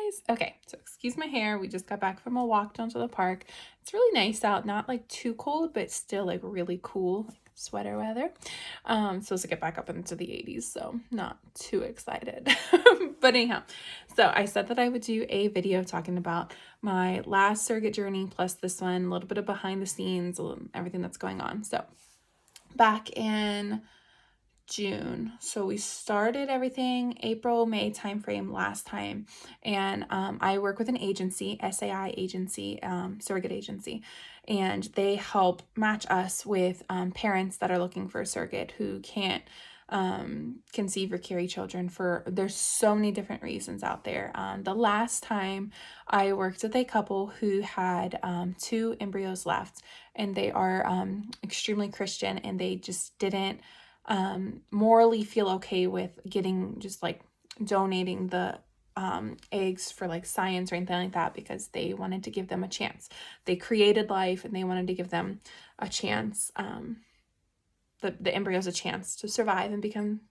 guys. Okay, so excuse my hair. We just got back from a walk down to the park. It's really nice out, not like too cold, but still like really cool, like sweater weather. Supposed to get back up into the 80s, so not too excited. But anyhow, so I said that I would do a video talking about my last surrogate journey plus this one, a little bit of behind the scenes, everything that's going on. So back in June. So we started everything April, May timeframe last time. And I work with an agency, SAI agency, surrogate agency, and they help match us with parents that are looking for a surrogate who can't conceive or carry children for, there's so many different reasons out there. The last time I worked with a couple who had 2 embryos left, and they are extremely Christian, and they just didn't morally feel okay with getting just like donating the eggs for like science or anything like that, because they wanted to give them a chance. They created life and they wanted to give them a chance, the embryos a chance to survive and become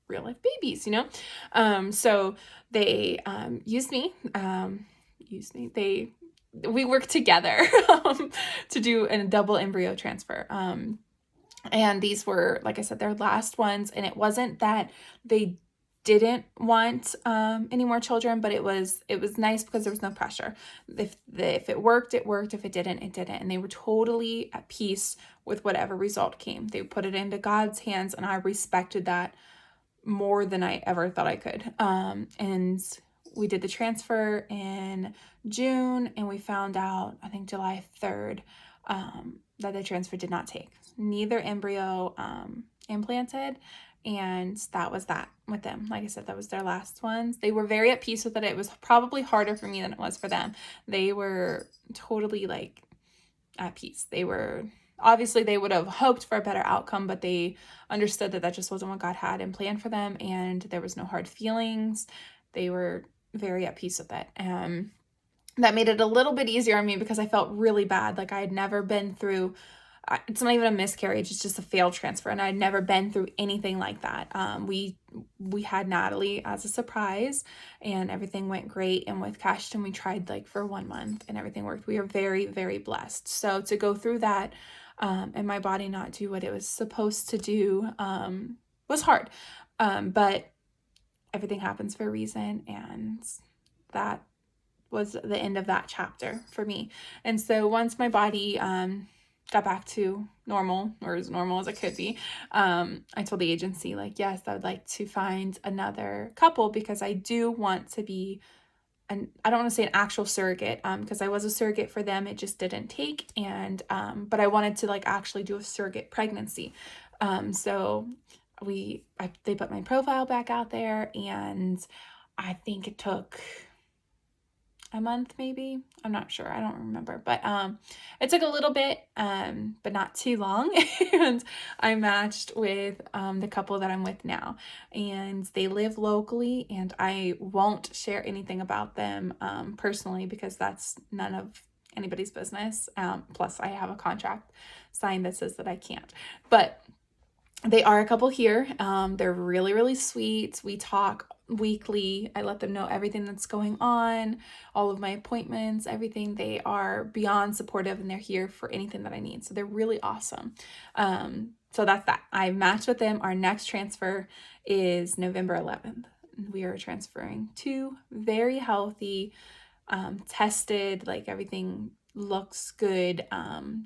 real life babies, you know? So they used me, we worked together to do a double embryo transfer. And these were, like I said, their last ones. And it wasn't that they didn't want any more children, but it was nice because there was no pressure. If it worked, it worked. If it didn't, it didn't. And they were totally at peace with whatever result came. They put it into God's hands, and I respected that more than I ever thought I could. And we did the transfer in June, and we found out, I think July 3rd, that the transfer did not take. Neither embryo implanted, and that was that with them. Like I said, that was their last ones. They were very at peace with it. It was probably harder for me than it was for them. They were totally like at peace. They were, obviously they would have hoped for a better outcome, but they understood that that just wasn't what God had and planned for them, and there was no hard feelings. They were very at peace with it. That made it a little bit easier on me because I felt really bad. Like I had never been through, it's not even a miscarriage, it's just a failed transfer, and I'd never been through anything like that. We had Natalie as a surprise, and everything went great. And with Cashton, we tried like for 1 month, and everything worked. We are very, very blessed. So to go through that and my body not do what it was supposed to do was hard. But everything happens for a reason, and that was the end of that chapter for me. And so once my body got back to normal, or as normal as it could be, I told the agency, like, yes, I would like to find another couple, because I do want to be I don't want to say an actual surrogate, because I was a surrogate for them, it just didn't take. And but I wanted to like actually do a surrogate pregnancy. So they put my profile back out there, and I think it took a month, maybe. I'm not sure. I don't remember. But it took a little bit, but not too long. And I matched with the couple that I'm with now. And they live locally, and I won't share anything about them personally, because that's none of anybody's business. Plus, I have a contract signed that says that I can't. But they are a couple here. They're really, really sweet. We talk weekly. I let them know everything that's going on, all of my appointments, everything. They are beyond supportive, and they're here for anything that I need. So they're really awesome. So that's that. I matched with them. Our next transfer is November 11th. We are transferring 2 very healthy, tested, like everything looks good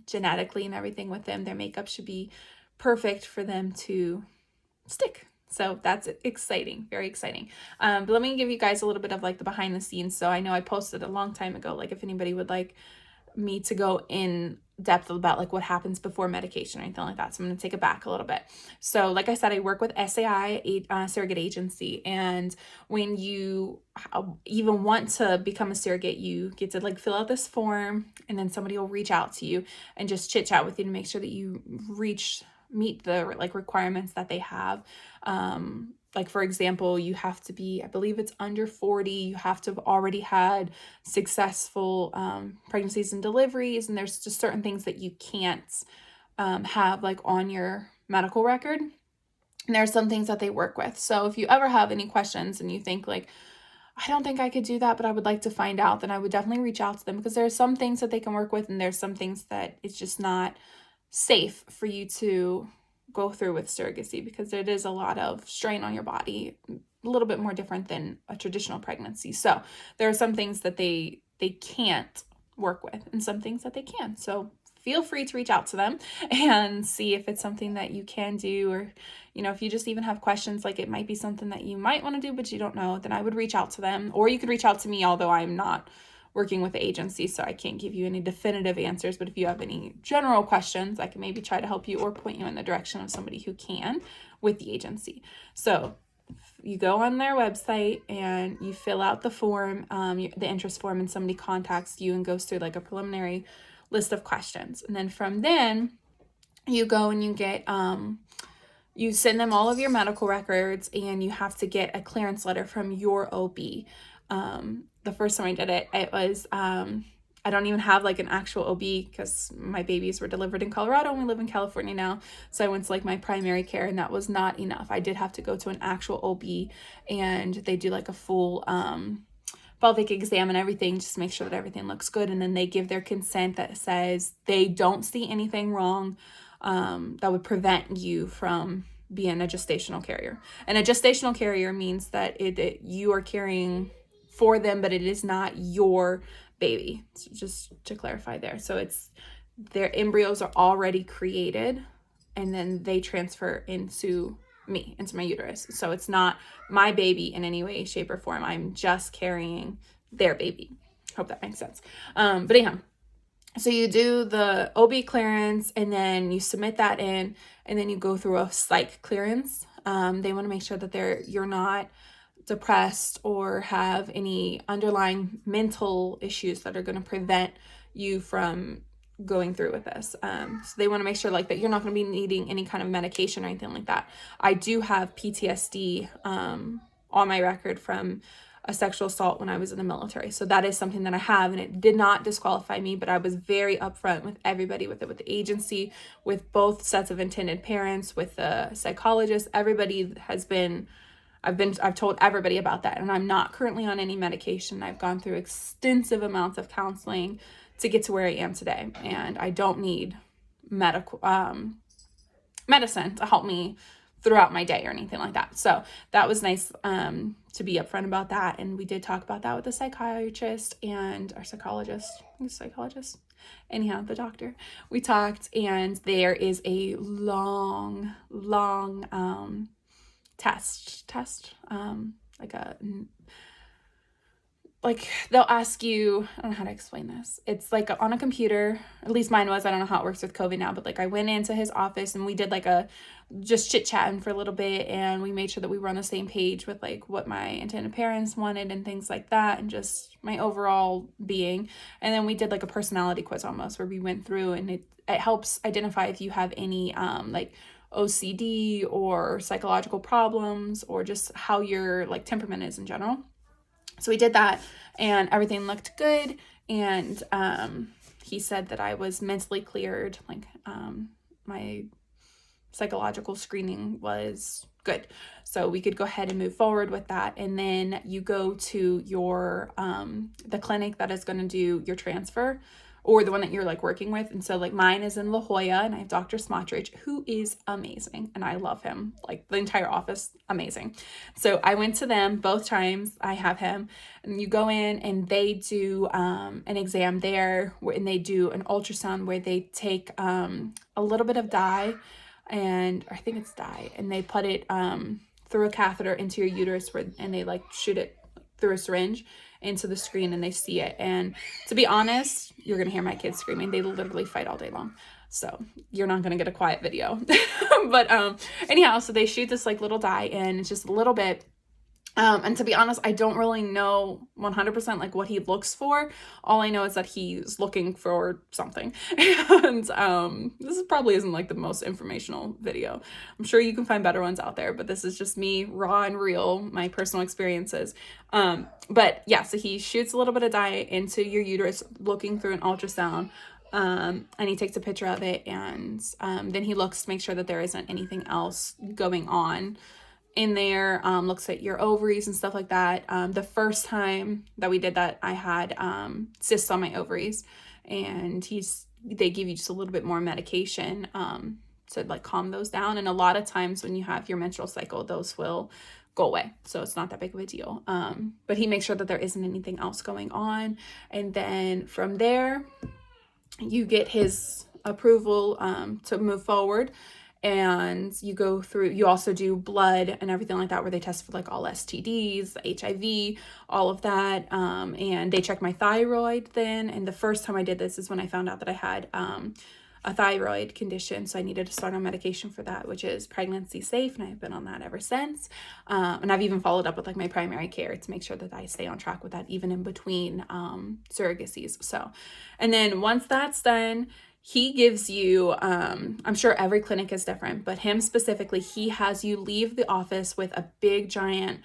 genetically and everything with them. Their makeup should be perfect for them to stick. So that's exciting, very exciting. But let me give you guys a little bit of like the behind the scenes. So I know I posted a long time ago, like if anybody would like me to go in depth about like what happens before medication or anything like that. So I'm going to take it back a little bit. So like I said, I work with SAI, surrogate agency. And when you even want to become a surrogate, you get to like fill out this form, and then somebody will reach out to you and just chit chat with you to make sure that you meet the like requirements that they have. Like for example, you have to be, I believe it's under 40, you have to have already had successful pregnancies and deliveries, and there's just certain things that you can't have like on your medical record. And there's some things that they work with. So if you ever have any questions and you think like, I don't think I could do that, but I would like to find out. Then I would definitely reach out to them, because there are some things that they can work with, and there's some things that it's just not safe for you to go through with surrogacy, because it is a lot of strain on your body, a little bit more different than a traditional pregnancy. So there are some things that they can't work with, and some things that they can. So feel free to reach out to them and see if it's something that you can do, or, you know, if you just even have questions, like it might be something that you might want to do, but you don't know, then I would reach out to them, or you could reach out to me, although I'm not working with the agency, so I can't give you any definitive answers. But if you have any general questions, I can maybe try to help you or point you in the direction of somebody who can with the agency. So you go on their website and you fill out the form, the interest form, and somebody contacts you and goes through like a preliminary list of questions. And then from then you go and you get, you send them all of your medical records, and you have to get a clearance letter from your OB. The first time I did it, it was, I don't even have like an actual OB, because my babies were delivered in Colorado and we live in California now. So I went to like my primary care, and that was not enough. I did have to go to an actual OB, and they do like a full pelvic exam and everything, just to make sure that everything looks good. And then they give their consent that says they don't see anything wrong that would prevent you from being a gestational carrier. And a gestational carrier means that you are carrying for them, but it is not your baby. So just to clarify there. So it's, their embryos are already created, and then they transfer into me, into my uterus. So it's not my baby in any way, shape, or form. I'm just carrying their baby. Hope that makes sense. But anyhow, so you do the OB clearance, and then you submit that in, and then you go through a psych clearance. They want to make sure that you're not depressed or have any underlying mental issues that are going to prevent you from going through with this. So they want to make sure like that you're not going to be needing any kind of medication or anything like that. I do have PTSD on my record from a sexual assault when I was in the military. So that is something that I have, and it did not disqualify me, but I was very upfront with everybody with it, with the agency, with both sets of intended parents, with the psychologist. Everybody has been, I've told everybody about that, and I'm not currently on any medication. I've gone through extensive amounts of counseling to get to where I am today, and I don't need medicine to help me throughout my day or anything like that. So that was nice to be upfront about that, and we did talk about that with the psychiatrist and our psychologist. Anyhow, the doctor. We talked, and there is a long test, like they'll ask you, I don't know how to explain this. It's like on a computer, at least mine was. I don't know how it works with COVID now, but like I went into his office and we did like just chit chatting for a little bit, and we made sure that we were on the same page with like what my intended parents wanted and things like that, and just my overall being. And then we did like a personality quiz almost, where we went through, and it helps identify if you have any like OCD or psychological problems, or just how your like temperament is in general. So we did that, and everything looked good. And he said that I was mentally cleared. Like my psychological screening was good. So we could go ahead and move forward with that. And then you go to your, the clinic that is going to do your transfer, or the one that you're like working with. And so like mine is in La Jolla, and I have Dr. Smotrich, who is amazing. And I love him, like the entire office, amazing. So I went to them both times. I have him, and you go in and they do an exam there, and they do an ultrasound where they take a little bit of dye, and I think it's dye, and they put it through a catheter into your uterus, and they like shoot it through a syringe into the screen, and they see it. And to be honest, you're gonna hear my kids screaming. They literally fight all day long, so you're not gonna get a quiet video. But anyhow, so they shoot this like little dye in. It's just a little bit. And to be honest, I don't really know 100% like what he looks for. All I know is that he's looking for something. And this probably isn't like the most informational video. I'm sure you can find better ones out there, but this is just me, raw and real, my personal experiences. But yeah, so he shoots a little bit of dye into your uterus, looking through an ultrasound. And he takes a picture of it, and then he looks to make sure that there isn't anything else going on in there, looks at your ovaries and stuff like that. The first time that we did that, I had cysts on my ovaries, and they give you just a little bit more medication to like calm those down. And a lot of times when you have your menstrual cycle, those will go away. So it's not that big of a deal. But he makes sure that there isn't anything else going on. And then from there, you get his approval to move forward. And you also do blood and everything like that, where they test for like all STDs, HIV, all of that. And they check my thyroid then. And the first time I did this is when I found out that I had a thyroid condition. So I needed to start on medication for that, which is pregnancy safe. And I've been on that ever since. And I've even followed up with like my primary care to make sure that I stay on track with that, even in between surrogacies. So, and then once that's done, he gives you, I'm sure every clinic is different, but him specifically, he has you leave the office with a big giant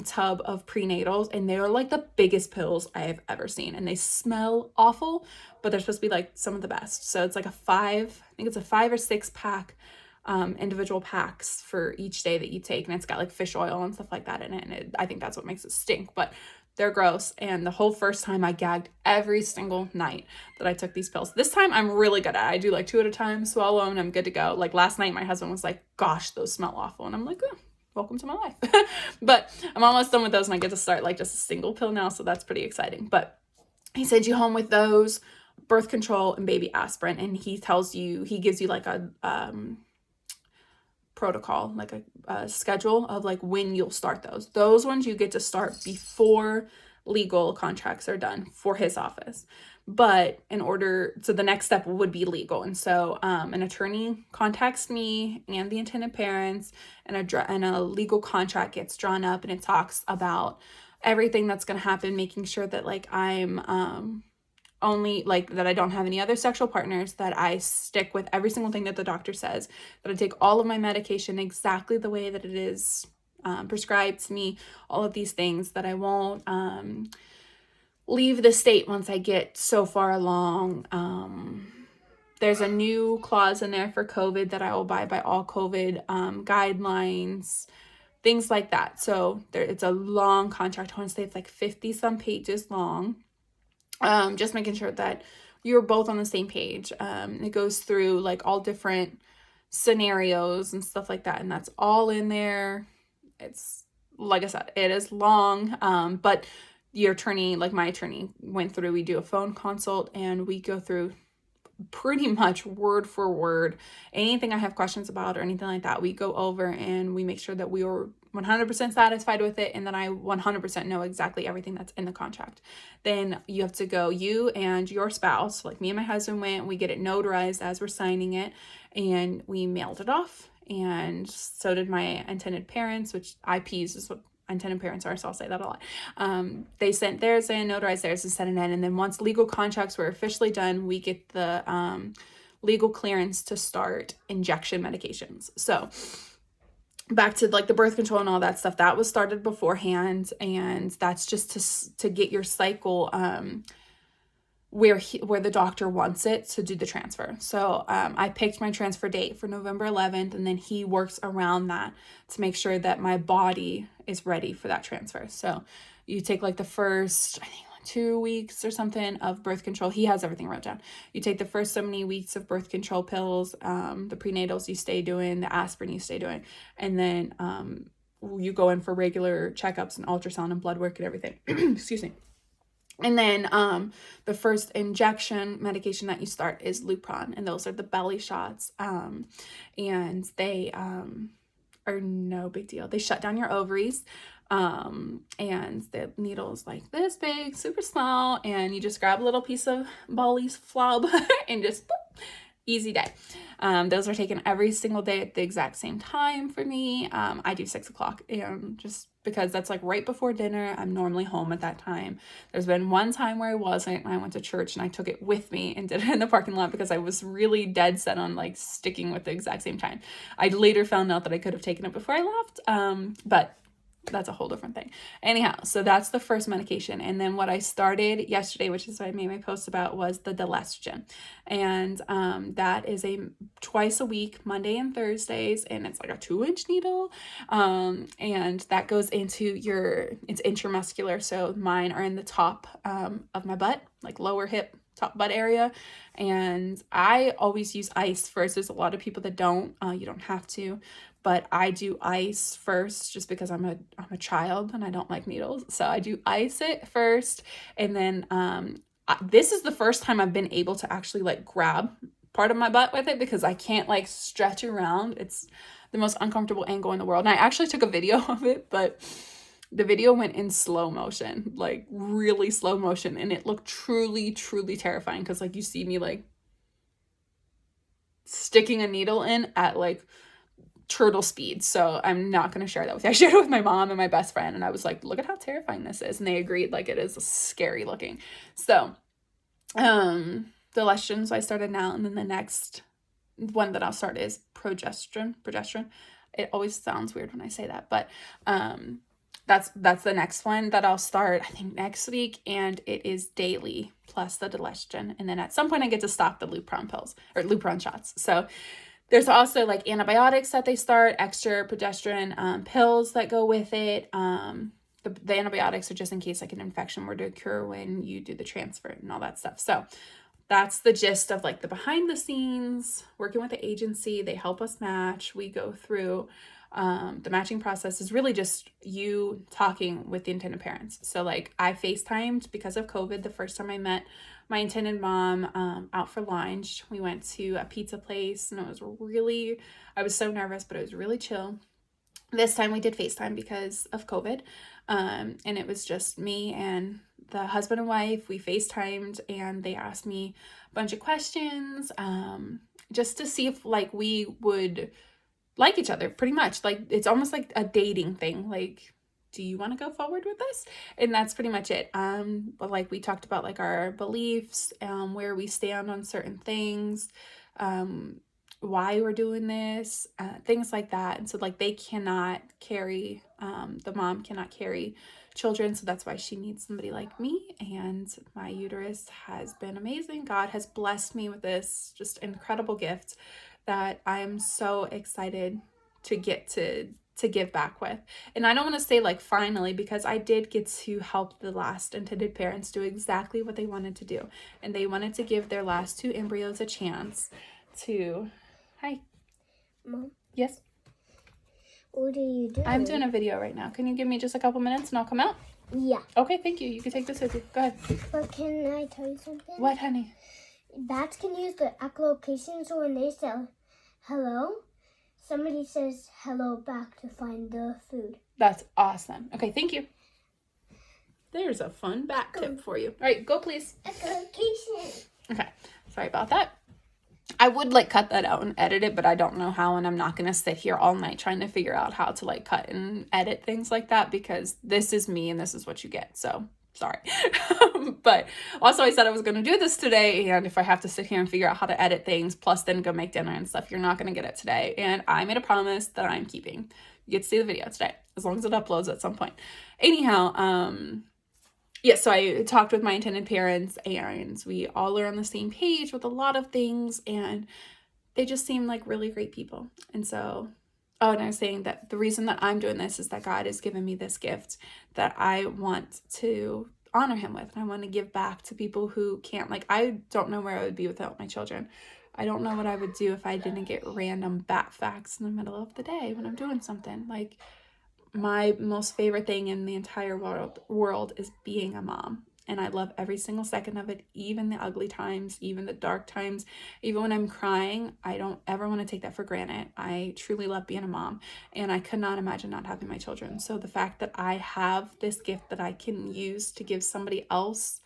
tub of prenatals, and they're like the biggest pills I have ever seen, and they smell awful, but they're supposed to be like some of the best. So it's like I think it's a 5 or 6 pack, individual packs for each day that you take, and it's got like fish oil and stuff like that in it, and I think that's what makes it stink, but they're gross. And the whole first time I gagged every single night that I took these pills. This time I'm really good at it. I do like 2 at a time, swallow, and I'm good to go. Like last night, my husband was like, gosh, those smell awful. And I'm like, oh, welcome to my life. But I'm almost done with those, and I get to start like just a single pill now. So that's pretty exciting. But he sends you home with those, birth control, and baby aspirin. And he gives you like a protocol, like a schedule of like when you'll start those ones. You get to start before legal contracts are done for his office, but so the next step would be legal. And so an attorney contacts me and the intended parents, and a legal contract gets drawn up, and it talks about everything that's going to happen, making sure that like I'm only like that I don't have any other sexual partners, that I stick with every single thing that the doctor says, that I take all of my medication exactly the way that it is prescribed to me, all of these things, that I won't leave the state once I get so far along. There's a new clause in there for COVID that I will abide by all COVID guidelines, things like that. So it's a long contract. I want to say it's like 50 some pages long. Just making sure that you're both on the same page. It goes through like all different scenarios and stuff like that, and that's all in there. It's, like I said, it is long, but your attorney, like my attorney, went through, we do a phone consult, and we go through pretty much word for word anything I have questions about or anything like that. We go over and we make sure that we are 100% satisfied with it, and then I 100% know exactly everything that's in the contract. Then you have to go, you and your spouse, like me and my husband went, we get it notarized as we're signing it, and we mailed it off. And so did my intended parents, which IPs is what intended parents are, so I'll say that a lot. They sent theirs in, notarized theirs, and sent it in. And then once legal contracts were officially done, we get the legal clearance to start injection medications. So back to like the birth control and all that stuff, that was started beforehand, and that's just to get your cycle where the doctor wants it to do the transfer. So I picked my transfer date for November 11th, and then he works around that to make sure that my body is ready for that transfer. So you take like the first, I think, 2 weeks or something of birth control. He has everything wrote down. You take the first so many weeks of birth control pills, the prenatals you stay doing, the aspirin you stay doing, and then you go in for regular checkups and ultrasound and blood work and everything. Excuse me. And then the first injection medication that you start is Lupron, and those are the belly shots. And they are no big deal. They shut down your ovaries. And the needle is like this big, super small, and you just grab a little piece of Bolly's flub and just boop, easy day. Those are taken every single day at the exact same time for me. I do 6 o'clock, and just because that's like right before dinner, I'm normally home at that time. There's been one time where I wasn't, and I went to church and I took it with me and did it in the parking lot because I was really dead set on like sticking with the exact same time. I later found out that I could have taken it before I left. But that's a whole different thing. Anyhow, so that's the first medication. And then what I started yesterday, which is what I made my post about, was the Delestion. And that is a twice a week, Monday and Thursdays, and it's like a 2-inch needle. And that goes into it's intramuscular. So mine are in the top of my butt, like lower hip, top butt area. And I always use ice first. There's a lot of people that don't. You don't have to, but I do ice first just because I'm a child and I don't like needles. So I do ice it first, and then this is the first time I've been able to actually like grab part of my butt with it because I can't like stretch around. It's the most uncomfortable angle in the world. And I actually took a video of it, but the video went in slow motion, like really slow motion, and it looked truly, truly terrifying because like you see me like sticking a needle in at like turtle speed. So I'm not going to share that with you. I shared it with my mom and my best friend, and I was like, look at how terrifying this is. And they agreed, like, it is scary looking. So, the Leshtions I started now, and then the next one that I'll start is progesterone. It always sounds weird when I say that, but, that's the next one that I'll start, I think, next week, and it is daily plus the Delestion. And then at some point I get to stop the Lupron pills or Lupron shots. So there's also like antibiotics that they start, extra progesterone pills that go with it. The antibiotics are just in case like an infection were to occur when you do the transfer and all that stuff. So that's the gist of like the behind the scenes, working with the agency. They help us match. We go through the matching process is really just you talking with the intended parents. So like I FaceTimed because of COVID the first time I met my intended mom out for lunch. We went to a pizza place and I was so nervous, but it was really chill. This time we did FaceTime because of COVID. And it was just me and the husband and wife. We FaceTimed and they asked me a bunch of questions just to see if like we would like each other, pretty much. Like it's almost like a dating thing. Like, do you want to go forward with this? And that's pretty much it. But like we talked about like our beliefs, where we stand on certain things, why we're doing this, things like that. And so like they cannot carry, the mom cannot carry children. So that's why she needs somebody like me. And my uterus has been amazing. God has blessed me with this just incredible gift that I'm so excited to get to give back with. And I don't want to say like finally, because I did get to help the last intended parents do exactly what they wanted to do. And they wanted to give their last 2 embryos a chance to... Hi. Mom? Yes? What are you doing? I'm doing a video right now. Can you give me just a couple minutes and I'll come out? Yeah. Okay, thank you. You can take this with you. Go ahead. But can I tell you something? What, honey? Bats can use the echolocation, so when they say hello, somebody says hello back to find the food. That's awesome. Okay, thank you. There's a fun bat tip for you. All right, go please. Echolocation. Okay, sorry about that. I would like cut that out and edit it, but I don't know how, and I'm not going to sit here all night trying to figure out how to like cut and edit things like that because this is me and this is what you get. So sorry. But also I said I was going to do this today, and if I have to sit here and figure out how to edit things plus then go make dinner and stuff, you're not going to get it today. And I made a promise that I'm keeping. You get to see the video today as long as it uploads at some point. Anyhow, yeah, so I talked with my intended parents and we all are on the same page with a lot of things, and they just seem like really great people. And so, and I was saying that the reason that I'm doing this is that God has given me this gift that I want to honor him with. And I want to give back to people who can't. Like, I don't know where I would be without my children. I don't know what I would do if I didn't get random bat facts in the middle of the day when I'm doing something. Like, my most favorite thing in the entire world is being a mom. And I love every single second of it, even the ugly times, even the dark times, even when I'm crying. I don't ever want to take that for granted. I truly love being a mom, and I could not imagine not having my children. So the fact that I have this gift that I can use to give somebody else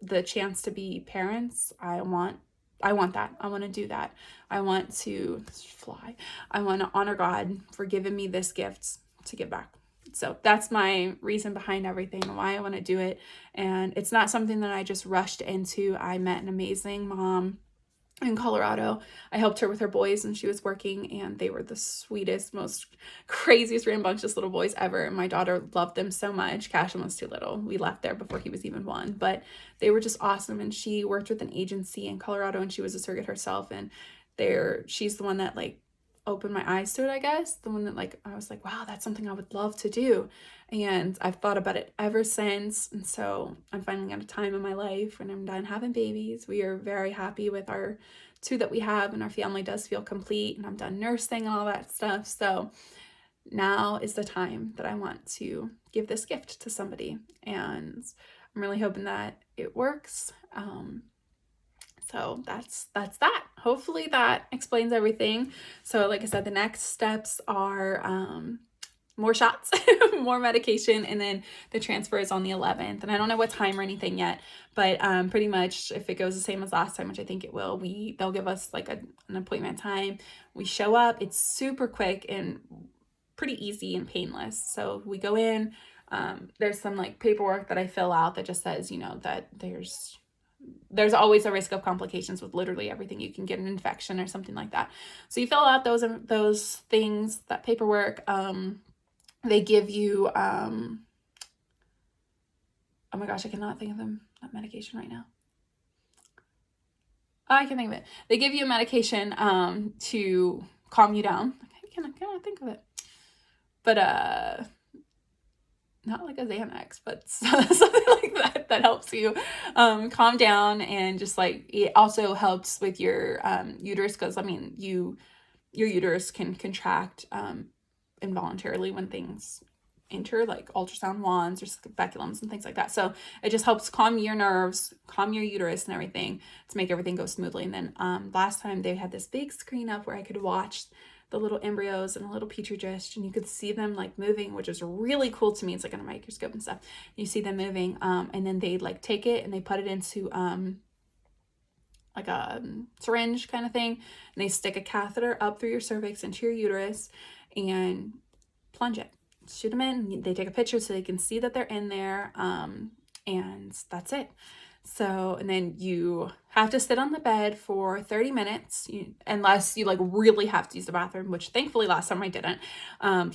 the chance to be parents, I want that. I want to do that. I want to fly. I want to honor God for giving me this gift to give back. So that's my reason behind everything and why I want to do it. And it's not something that I just rushed into. I met an amazing mom in Colorado. I helped her with her boys when she was working, and they were the sweetest, most craziest, rambunctious little boys ever. And my daughter loved them so much. Cashin was too little. We left there before he was even 1, but they were just awesome. And she worked with an agency in Colorado, and she was a surrogate herself. And she's the one that like opened my eyes to it, I guess. The one that like, I was like, wow, that's something I would love to do. And I've thought about it ever since. And so I'm finally at a time in my life when I'm done having babies. We are very happy with our 2 that we have, and our family does feel complete, and I'm done nursing and all that stuff. So now is the time that I want to give this gift to somebody, and I'm really hoping that it works. So that's that. Hopefully that explains everything. So like I said, the next steps are more shots, more medication, and then the transfer is on the 11th. And I don't know what time or anything yet, but pretty much if it goes the same as last time, which I think it will, they'll give us like an appointment time. We show up. It's super quick and pretty easy and painless. So we go in. There's some like paperwork that I fill out that just says, that there's always a risk of complications with literally everything. You can get an infection or something like that. So you fill out those things, that paperwork. They give you, oh my gosh, I cannot think of that medication right now. Oh, I can think of it. They give you a medication to calm you down. I cannot think of it. But not like a Xanax, but something like that helps you calm down, and just like it also helps with your uterus, because I mean your uterus can contract involuntarily when things enter, like ultrasound wands or speculums and things like that. So it just helps calm your nerves, calm your uterus and everything, to make everything go smoothly. And then last time they had this big screen up where I could watch the little embryos in a little petri dish, and you could see them like moving, which is really cool to me. It's like on a microscope and stuff. You see them moving, and then they like take it and they put it into like a syringe kind of thing, and they stick a catheter up through your cervix into your uterus and plunge it, shoot them in. They take a picture so they can see that they're in there, and that's it. So, and then you have to sit on the bed for 30 minutes, unless you like really have to use the bathroom, which thankfully last time I didn't.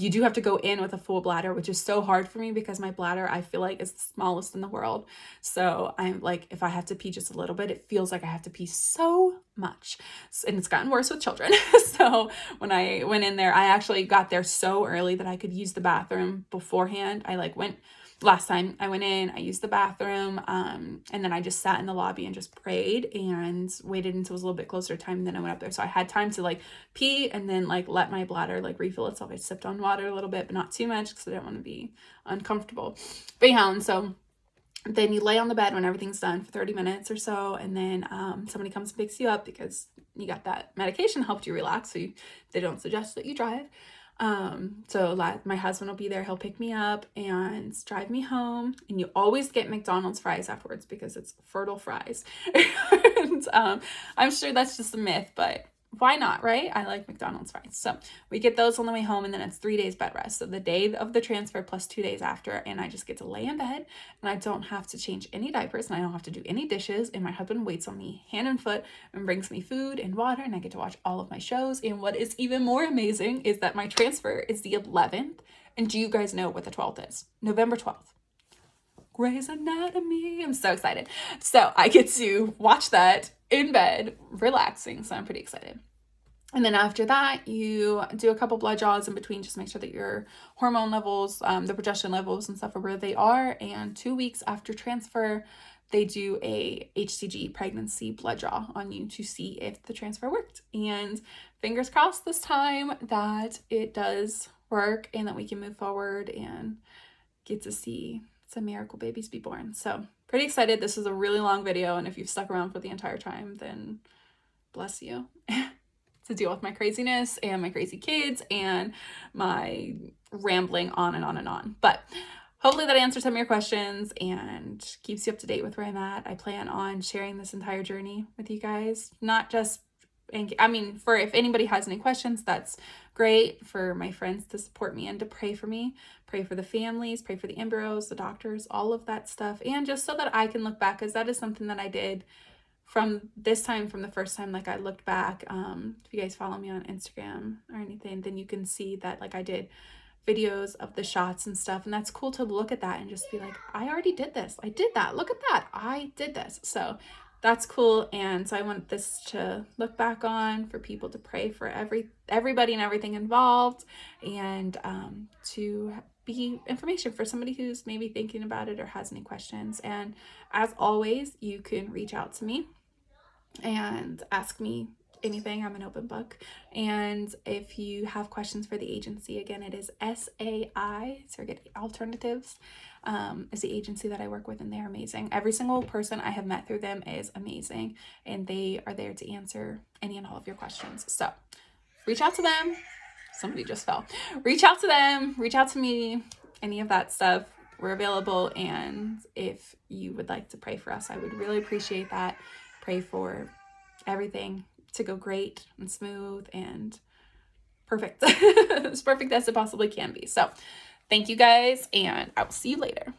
You do have to go in with a full bladder, which is so hard for me because my bladder, I feel like, is the smallest in the world. So I'm like, if I have to pee just a little bit, it feels like I have to pee so much. And it's gotten worse with children. So when I went in there, I actually got there so early that I could use the bathroom beforehand. I like went last time I went in, I used the bathroom, and then I just sat in the lobby and just prayed and waited until it was a little bit closer to time, and then I went up there. So I had time to like pee and then like let my bladder like refill itself. I sipped on water a little bit, but not too much because I didn't want to be uncomfortable. But anyhow, and so then you lay on the bed when everything's done for 30 minutes or so, and then somebody comes and picks you up because you got that medication helped you relax, so they don't suggest that you drive. So my husband will be there. He'll pick me up and drive me home, and you always get McDonald's fries afterwards because it's fertile fries. And I'm sure that's just a myth, but why not, right? I like McDonald's fries. So we get those on the way home, and then it's 3 days bed rest. So the day of the transfer plus 2 days after, and I just get to lay in bed, and I don't have to change any diapers, and I don't have to do any dishes, and my husband waits on me hand and foot and brings me food and water, and I get to watch all of my shows. And what is even more amazing is that my transfer is the 11th, and do you guys know what the 12th is? November 12th. Grey's Anatomy. I'm so excited. So I get to watch that in bed, relaxing. So I'm pretty excited. And then after that, you do a couple blood draws in between, just make sure that your hormone levels, the progesterone levels and stuff are where they are. And 2 weeks after transfer, they do a HCG pregnancy blood draw on you to see if the transfer worked. And fingers crossed this time that it does work and that we can move forward and get to see some miracle babies be born. So pretty excited. This is a really long video, and if you've stuck around for the entire time, then bless you. To deal with my craziness and my crazy kids and my rambling on and on and on. But hopefully that answers some of your questions and keeps you up to date with where I'm at. I plan on sharing this entire journey with you guys, not just, I mean, for if anybody has any questions, that's great. For my friends to support me and to pray for me, pray for the families, pray for the embryos, the doctors, all of that stuff. And just so that I can look back, because that is something that I did from this time, from the first time, like I looked back, if you guys follow me on Instagram or anything, then you can see that like I did videos of the shots and stuff, and that's cool to look at that and just be like, I already did this, I did that, look at that, I did this. So that's cool. And so I want this to look back on, for people to pray for everybody and everything involved, and to be information for somebody who's maybe thinking about it or has any questions. And as always, you can reach out to me and ask me anything. I'm an open book. And if you have questions for the agency, again, it is SAI, Surrogate Alternatives, is the agency that I work with, and they're amazing. Every single person I have met through them is amazing, and they are there to answer any and all of your questions. So reach out to them. Somebody just fell. Reach out to them, reach out to me, any of that stuff. We're available. And if you would like to pray for us, I would really appreciate that. Pray for everything to go great and smooth and perfect. As perfect as it possibly can be. So thank you guys, and I will see you later.